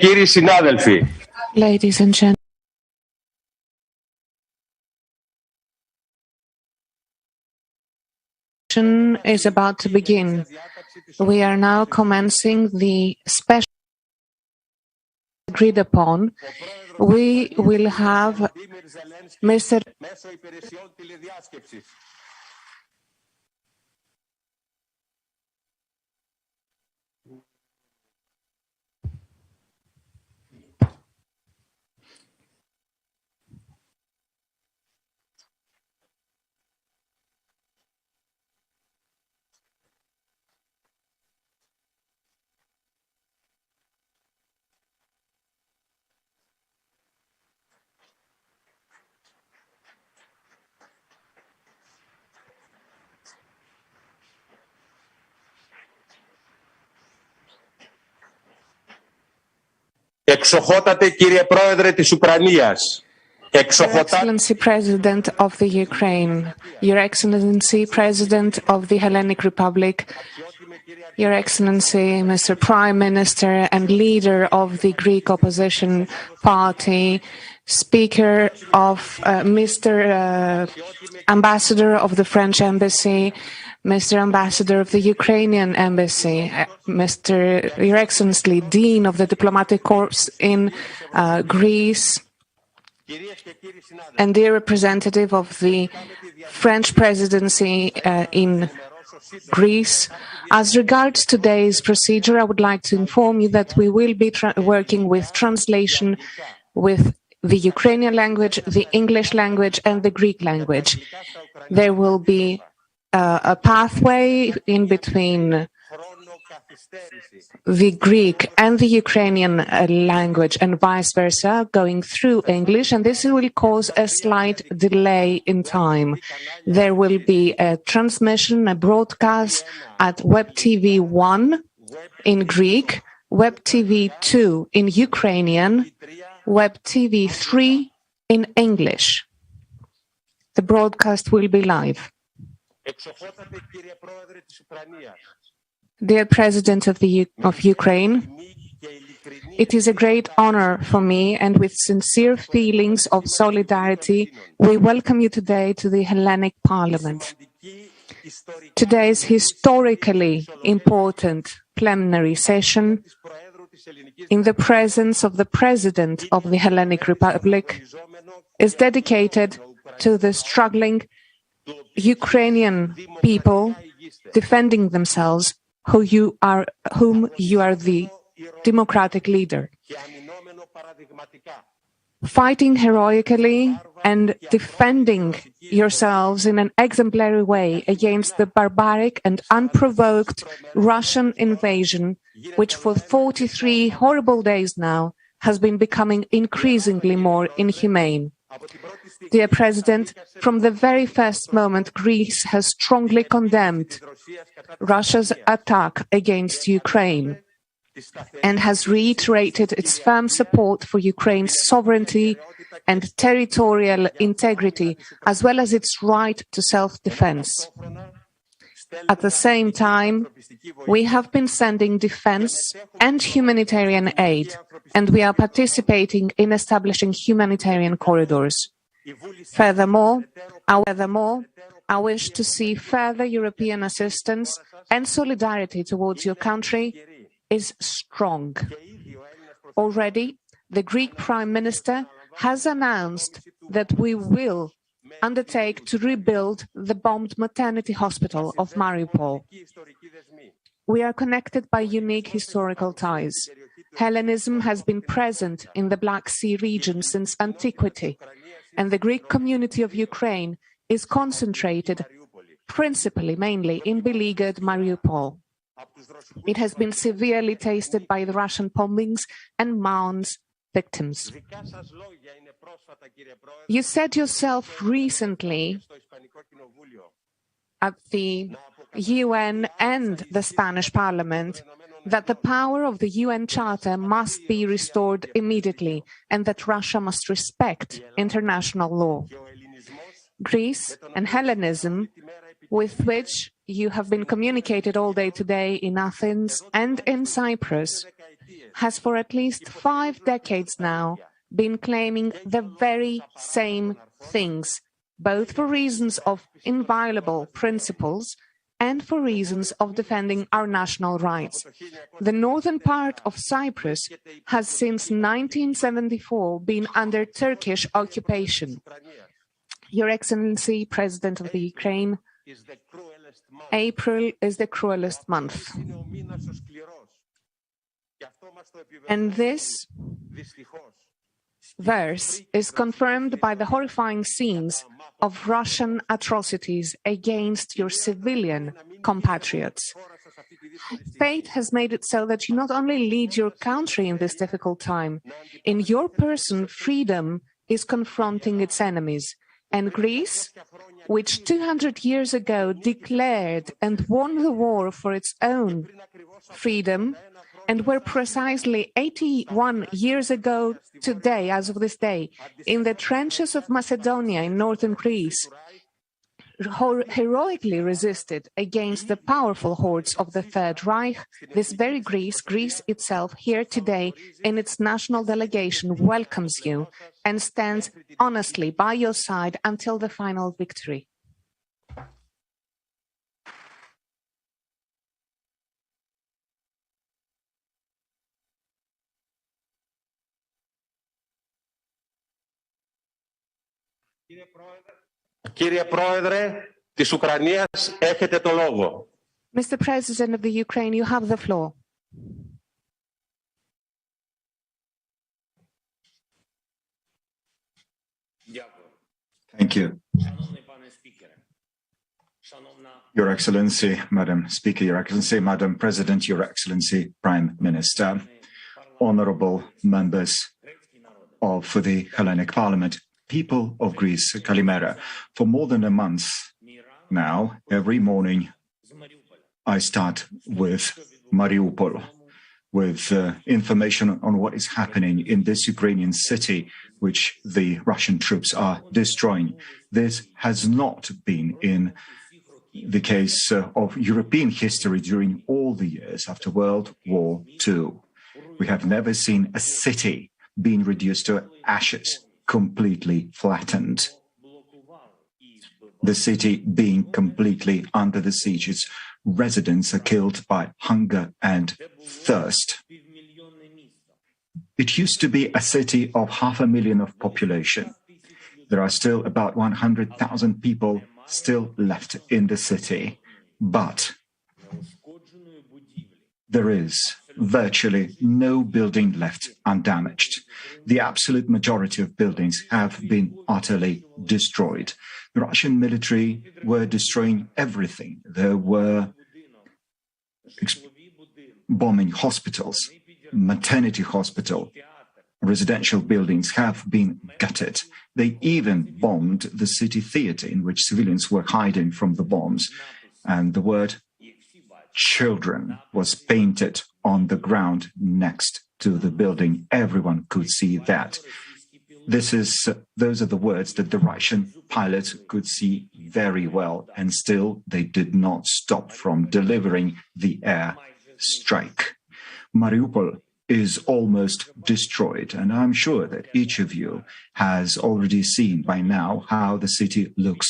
Κύριοι συνάδελφοι, Ladies and gentlemen, is about to begin. We are now commencing the special agreed upon. We will have Mr. εξοχότατε κύριε Πρόεδρε της Ουκρανίας, Your Excellency President of the Ukraine, Your Excellency President of the Hellenic Republic, Your Excellency Mr. Prime Minister and leader of the Greek opposition party, Speaker of Mr. Ambassador of the French Embassy, Mr. Ambassador of the Ukrainian Embassy, Mr. Your Excellency Dean of the Diplomatic Corps in Greece, and dear representative of the French presidency in Greece. As regards today's procedure, I would like to inform you that we will be working with translation with the Ukrainian language, the English language, and the Greek language. There will be a pathway in between the Greek and the Ukrainian language and vice versa, going through English, and this will cause a slight delay in time. There will be a transmission, a broadcast at Web TV 1 in Greek, Web TV 2 in Ukrainian, Web TV 3 in English. The broadcast will be live. Dear President of Ukraine, it is a great honor for me, and with sincere feelings of solidarity, we welcome you today to the Hellenic Parliament. Today's historically important plenary session, in the presence of the President of the Hellenic Republic, is dedicated to the struggling Ukrainian people defending themselves, whom you are the democratic leader. Fighting heroically and defending yourselves in an exemplary way against the barbaric and unprovoked Russian invasion, which for 43 horrible days now has been becoming increasingly more inhumane. Dear President, from the very first moment, Greece has strongly condemned Russia's attack against Ukraine and has reiterated its firm support for Ukraine's sovereignty and territorial integrity, as well as its right to self-defense. At the same time, we have been sending defense and humanitarian aid, and we are participating in establishing humanitarian corridors. Furthermore, I wish to see further European assistance and solidarity towards your country is strong. Already, the Greek Prime Minister has announced that we will undertake to rebuild the bombed maternity hospital of Mariupol. We are connected by unique historical ties. Hellenism has been present in the Black Sea region since antiquity, and the Greek community of Ukraine is concentrated mainly in beleaguered Mariupol. It has been severely tasted by the Russian bombings and mourns victims. You said yourself recently at the UN and the Spanish Parliament that the power of the UN Charter must be restored immediately and that Russia must respect international law. Greece and Hellenism, with which you have been communicated all day today in Athens and in Cyprus, has for at least 5 decades now been claiming the very same things, both for reasons of inviolable principles and for reasons of defending our national rights. The northern part of Cyprus has since 1974 been under Turkish occupation. Your Excellency, President of the Ukraine, April is the cruelest month. And this verse is confirmed by the horrifying scenes of Russian atrocities against your civilian compatriots. Fate has made it so that you not only lead your country in this difficult time, in your person, freedom is confronting its enemies. And Greece, which 200 years ago declared and won the war for its own freedom, and where precisely 81 years ago today, as of this day, in the trenches of Macedonia in northern Greece, heroically resisted against the powerful hordes of the Third Reich, this very Greece, Greece itself, here today in its national delegation, welcomes you and stands honestly by your side until the final victory. Κύριε Πρόεδρε της Ουκρανίας, έχετε το λόγο. Mr. President of the Ukraine, you have the floor. Thank you. Your Excellency, Madam Speaker, Your Excellency, Madam President, Your Excellency, Prime Minister, honorable members of the Hellenic Parliament, people of Greece, Kalimera. For more than a month now, every morning, I start with Mariupol, with information on what is happening in this Ukrainian city, which the Russian troops are destroying. This has not been in the case of European history during all the years after World War II. We have never seen a city being reduced to ashes, completely flattened. The city being completely under the siege. Its residents are killed by hunger and thirst. It used to be a city of 500,000 of population. There are still about 100,000 people still left in the city, but there is virtually no building left undamaged. The absolute majority of buildings have been utterly destroyed. The Russian military were destroying everything. There were bombing hospitals, maternity hospital, residential buildings have been gutted. They even bombed the city theater in which civilians were hiding from the bombs. And the word children was painted on the ground next to the building. Everyone could see that. Those are the words that the Russian pilots could see very well, and still they did not stop from delivering the air strike. Mariupol is almost destroyed, and I'm sure that each of you has already seen by now how the city looks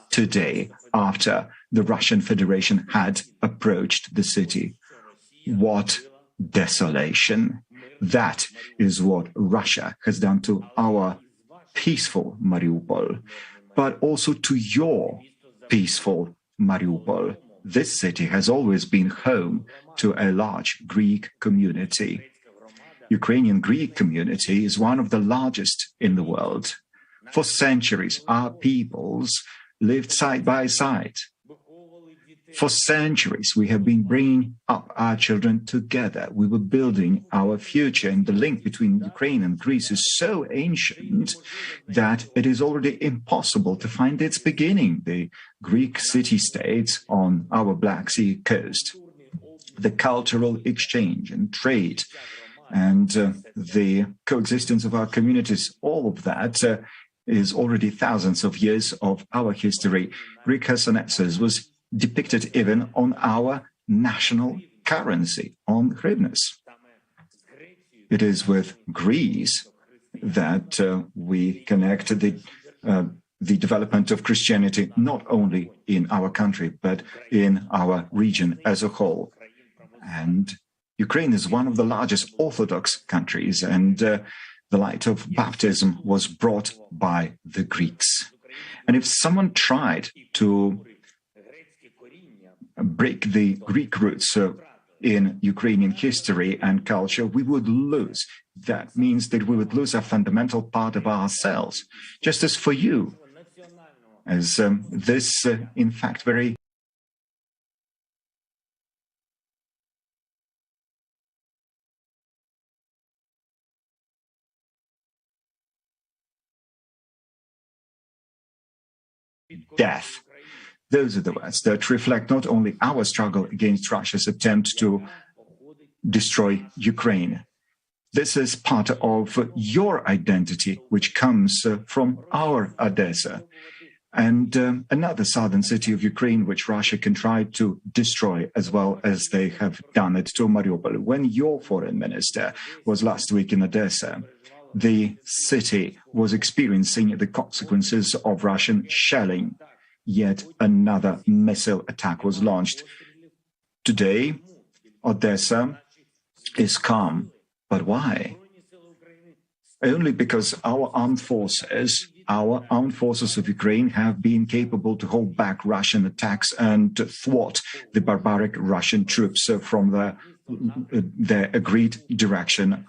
today after the Russian Federation had approached the city. What desolation! That is what Russia has done to our peaceful Mariupol, but also to your peaceful Mariupol. This city has always been home to a large Greek community. Ukrainian Greek community is one of the largest in the world. For centuries, our peoples lived side by side. For centuries, we have been bringing up our children together. We were building our future, and the link between Ukraine and Greece is so ancient that it is already impossible to find its beginning. The Greek city-states on our Black Sea coast, the cultural exchange and trade, and the coexistence of our communities, all of that is already thousands of years of our history. Greek Hesonetsos was depicted even on our national currency, on hryvnias. It is with Greece that we connect the development of Christianity, not only in our country, but in our region as a whole. And Ukraine is one of the largest Orthodox countries, and the light of baptism was brought by the Greeks. And if someone tried to break the Greek roots in Ukrainian history and culture, we would lose. That means that we would lose a fundamental part of ourselves, just as for you, as this, in fact, very death. Those are the words that reflect not only our struggle against Russia's attempt to destroy Ukraine. This is part of your identity, which comes from our Odessa, and another southern city of Ukraine, which Russia can try to destroy, as well as they have done it to Mariupol. When your foreign minister was last week in Odessa, the city was experiencing the consequences of Russian shelling. Yet another missile attack was launched. Today, Odessa is calm. But why? Only because our armed forces of Ukraine have been capable to hold back Russian attacks and thwart the barbaric Russian troops from their agreed direction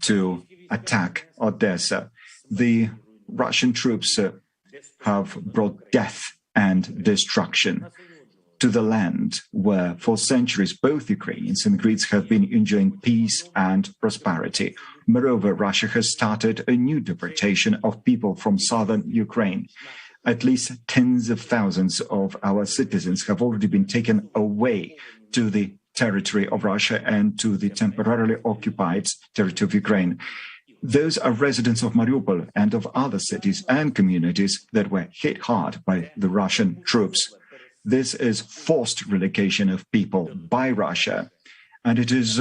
to attack Odessa. The Russian troops have brought death and destruction to the land where for centuries both Ukrainians and Greeks have been enjoying peace and prosperity. Moreover, Russia has started a new deportation of people from southern Ukraine. At least tens of thousands of our citizens have already been taken away to the territory of Russia and to the temporarily occupied territory of Ukraine. Those are residents of Mariupol and of other cities and communities that were hit hard by the Russian troops. This is forced relocation of people by Russia, and it is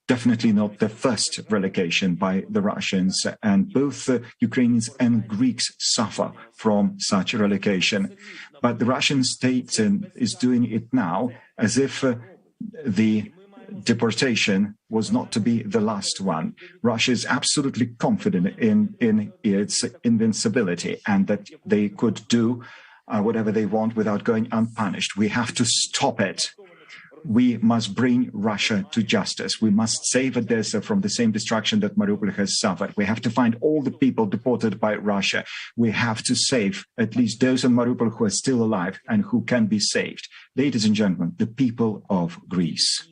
definitely not the first relocation by the Russians, and both Ukrainians and Greeks suffer from such relocation. But the Russian state is doing it now as if the deportation was not to be the last one. Russia is absolutely confident in its invincibility and that they could do whatever they want without going unpunished. We have to stop it. We must bring Russia to justice. We must save Odessa from the same destruction that Mariupol has suffered. We have to find all the people deported by Russia. We have to save at least those in Mariupol who are still alive and who can be saved. Ladies and gentlemen, the people of Greece.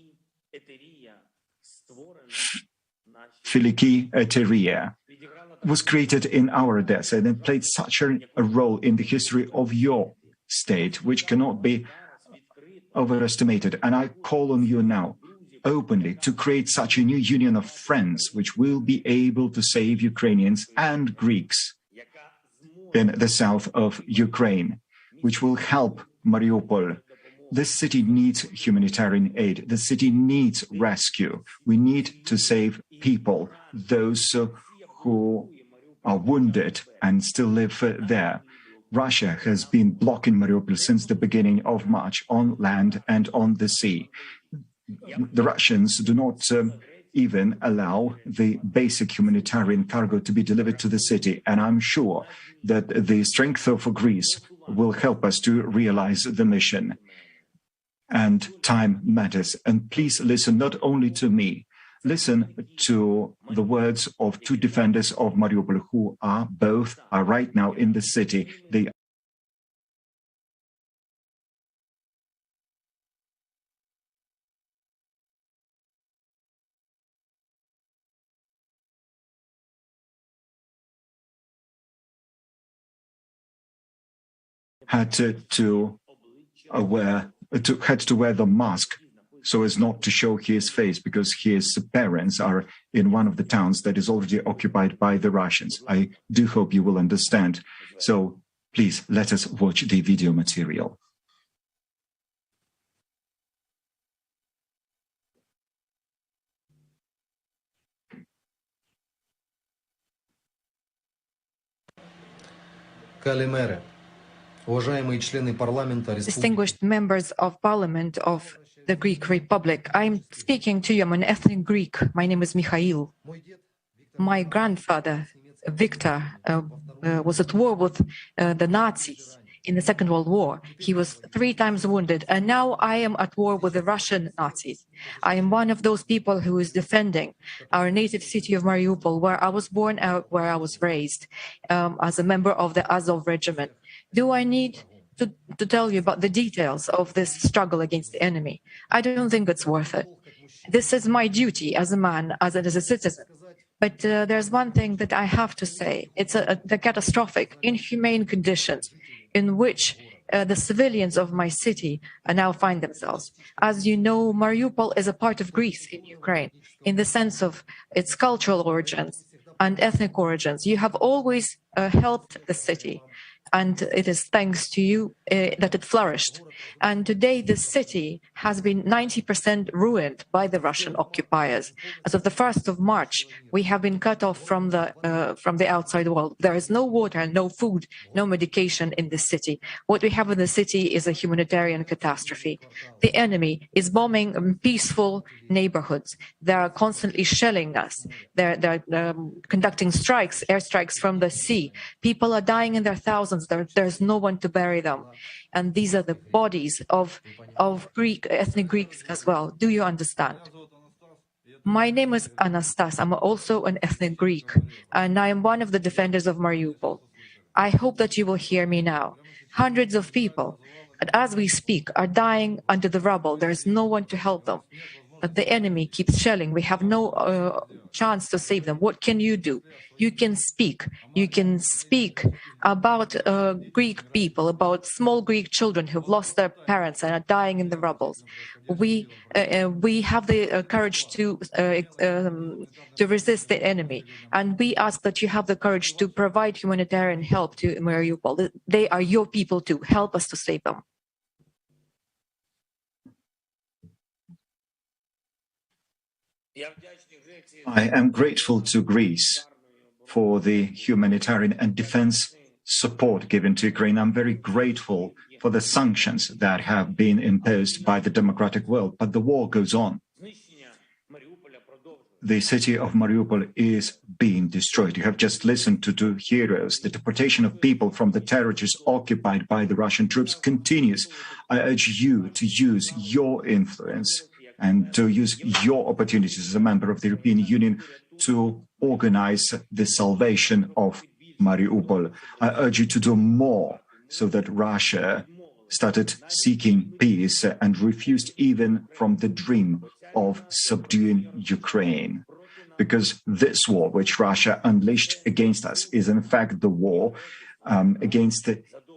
Filiki Eteria was created in our Odessa and it played such a role in the history of your state, which cannot be overestimated. And I call on you now openly to create such a new union of friends which will be able to save Ukrainians and Greeks in the south of Ukraine, which will help Mariupol. This city needs humanitarian aid. The city needs rescue. We need to save people, those who are wounded and still live there. Russia has been blocking Mariupol since the beginning of March on land and on the sea. The Russians do not even allow the basic humanitarian cargo to be delivered to the city. And I'm sure that the strength of Greece will help us to realize the mission. And time matters. And please listen not only to me, listen to the words of two defenders of Mariupol who are right now in the city. They had to wear the mask so as not to show his face, because his parents are in one of the towns that is already occupied by the Russians. I do hope you will understand. So please let us watch the video material. Distinguished members of parliament of the Greek Republic, I'm speaking to you. I'm an ethnic Greek. My name is Mikhail. My grandfather, Victor, was at war with the Nazis in the Second World War. He was 3 times wounded, and now I am at war with the Russian Nazis. I am one of those people who is defending our native city of Mariupol, where I was born, where I was raised, as a member of the Azov regiment. Do I need to tell you about the details of this struggle against the enemy? I don't think it's worth it. This is my duty as a man, as a citizen. But there's one thing that I have to say. It's the catastrophic, inhumane conditions in which the civilians of my city now find themselves. As you know, Mariupol is a part of Greece in Ukraine, in the sense of its cultural origins and ethnic origins. You have always helped the city, and it is thanks to you that it flourished. And today, the city has been 90% ruined by the Russian occupiers. As of the 1st of March, we have been cut off from the outside world. There is no water, no food, no medication in the city. What we have in the city is a humanitarian catastrophe. The enemy is bombing peaceful neighborhoods. They are constantly shelling us. They're conducting strikes, airstrikes from the sea. People are dying in their thousands. There's no one to bury them. And these are the bodies of ethnic Greeks as well. Do you understand? My name is Anastas. I'm also an ethnic Greek, and I am one of the defenders of Mariupol. I hope that you will hear me now. Hundreds of people, as we speak, are dying under the rubble. There is no one to help them. The enemy keeps shelling. We have no chance to save them. What can you do? You can speak. You can speak about Greek people, about small Greek children who've lost their parents and are dying in the rubbles. We have the courage to resist the enemy, and we ask that you have the courage to provide humanitarian help to Mariupol. They are your people too. Help us to save them. I am grateful to Greece for the humanitarian and defense support given to Ukraine. I'm very grateful for the sanctions that have been imposed by the democratic world, but the war goes on. The city of Mariupol is being destroyed. You have just listened to 2 heroes. The deportation of people from the territories occupied by the Russian troops continues. I urge you to use your influence and to use your opportunities as a member of the European Union to organize the salvation of Mariupol. I urge you to do more so that Russia started seeking peace and refused even from the dream of subduing Ukraine. Because this war which Russia unleashed against us is in fact the war against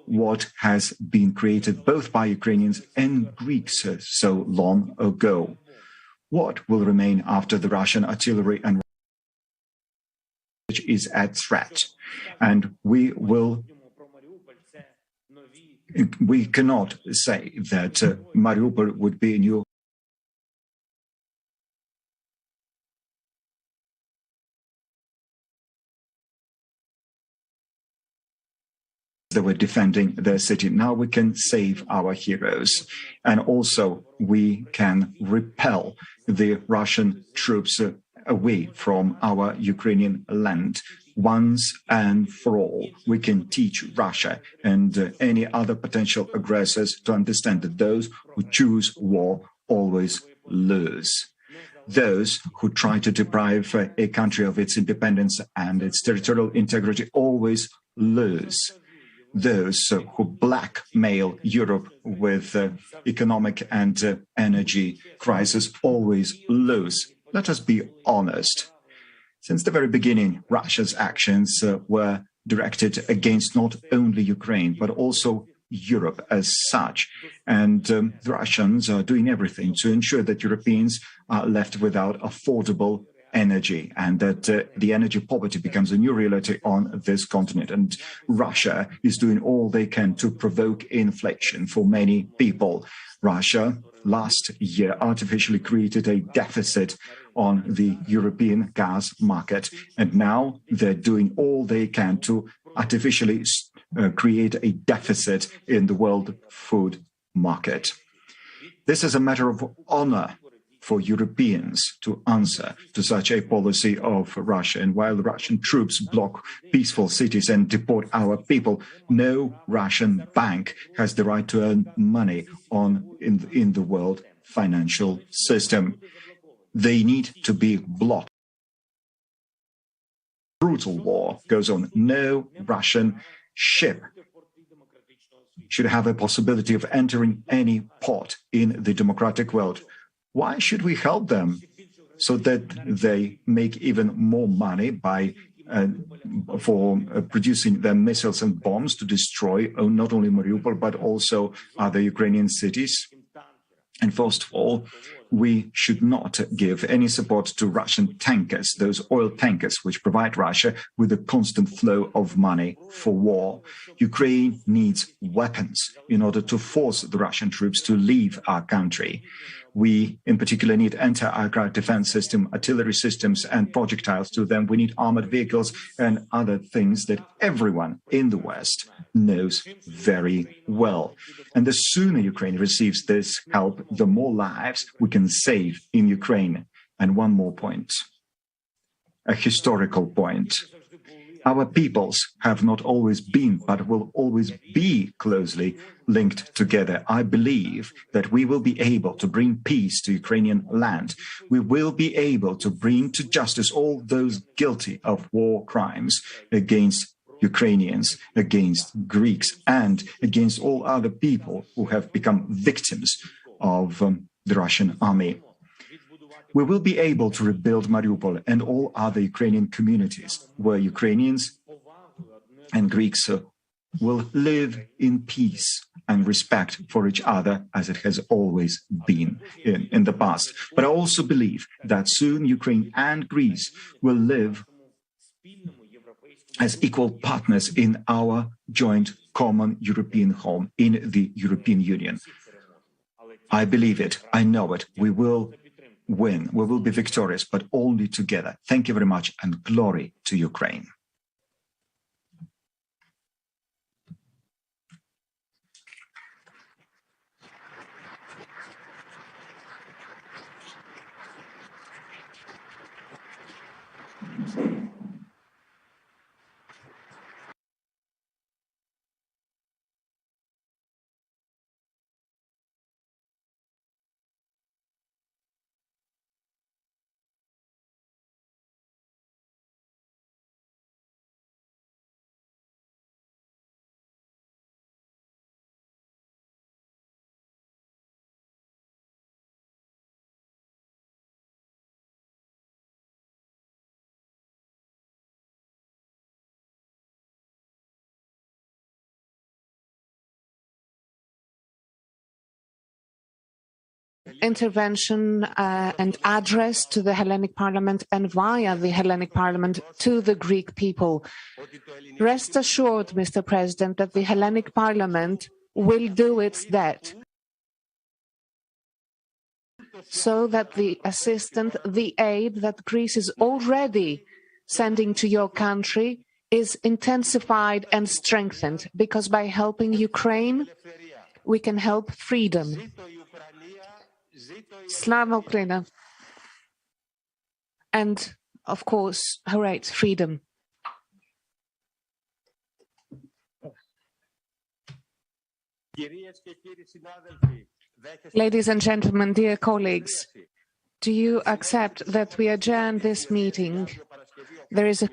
what has been created both by Ukrainians and Greeks so long ago. What will remain after the Russian artillery and is at threat? And we cannot say that Mariupol would be a new they were defending their city. Now we can save our heroes. And also we can repel the Russian troops away from our Ukrainian land. Once and for all, we can teach Russia and any other potential aggressors to understand that those who choose war always lose. Those who try to deprive a country of its independence and its territorial integrity always lose. Those who blackmail Europe with economic and energy crisis always lose. Let us be honest. Since the very beginning, Russia's actions were directed against not only Ukraine, but also Europe as such. And the Russians are doing everything to ensure that Europeans are left without affordable energy and that the energy poverty becomes a new reality on this continent. And Russia is doing all they can to provoke inflation for many people. Russia last year artificially created a deficit on the European gas market, and now they're doing all they can to artificially create a deficit in the world food market. This is a matter of honor for Europeans to answer to such a policy of Russia. And while Russian troops block peaceful cities and deport our people, no Russian bank has the right to earn money in the world financial system. They need to be blocked. Brutal war goes on. No Russian ship should have a possibility of entering any port in the democratic world. Why should we help them so that they make even more money by producing their missiles and bombs to destroy not only Mariupol but also other Ukrainian cities? And first of all, we should not give any support to Russian tankers, those oil tankers which provide Russia with a constant flow of money for war. Ukraine needs weapons in order to force the Russian troops to leave our country. We, in particular, need anti-aircraft defense system, artillery systems, and projectiles to them. We need armored vehicles and other things that everyone in the West knows very well. And the sooner Ukraine receives this help, the more lives we can save in Ukraine. And one more point, a historical point. Our peoples have not always been, but will always be closely linked together. I believe that we will be able to bring peace to Ukrainian land. We will be able to bring to justice all those guilty of war crimes against Ukrainians, against Greeks, and against all other people who have become victims of the Russian army. We will be able to rebuild Mariupol and all other Ukrainian communities where Ukrainians and Greeks will live in peace and respect for each other as it has always been in the past. But I also believe that soon Ukraine and Greece will live as equal partners in our joint common European home in the European Union. I believe it. I know it. We will win. We will be victorious, but only together. Thank you very much, and glory to Ukraine. Intervention and address to the Hellenic Parliament and via the Hellenic Parliament to the Greek people. Rest assured, Mr. President, that the Hellenic Parliament will do its debt so that the assistance, the aid that Greece is already sending to your country is intensified and strengthened, because by helping Ukraine, we can help freedom. Slava Ukraine. And, of course, hooray, freedom. Ladies and gentlemen, dear colleagues, do you accept that we adjourn this meeting? There is a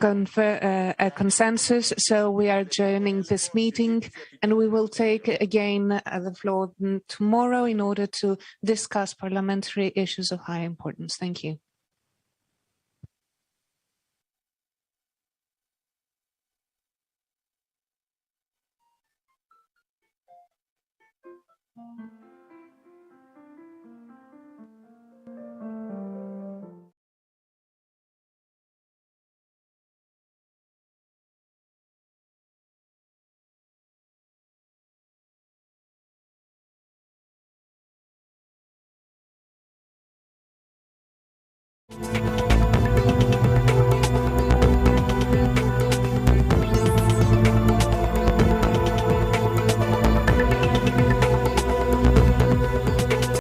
consensus, so we are adjourning this meeting, and we will take again the floor tomorrow in order to discuss parliamentary issues of high importance. Thank you.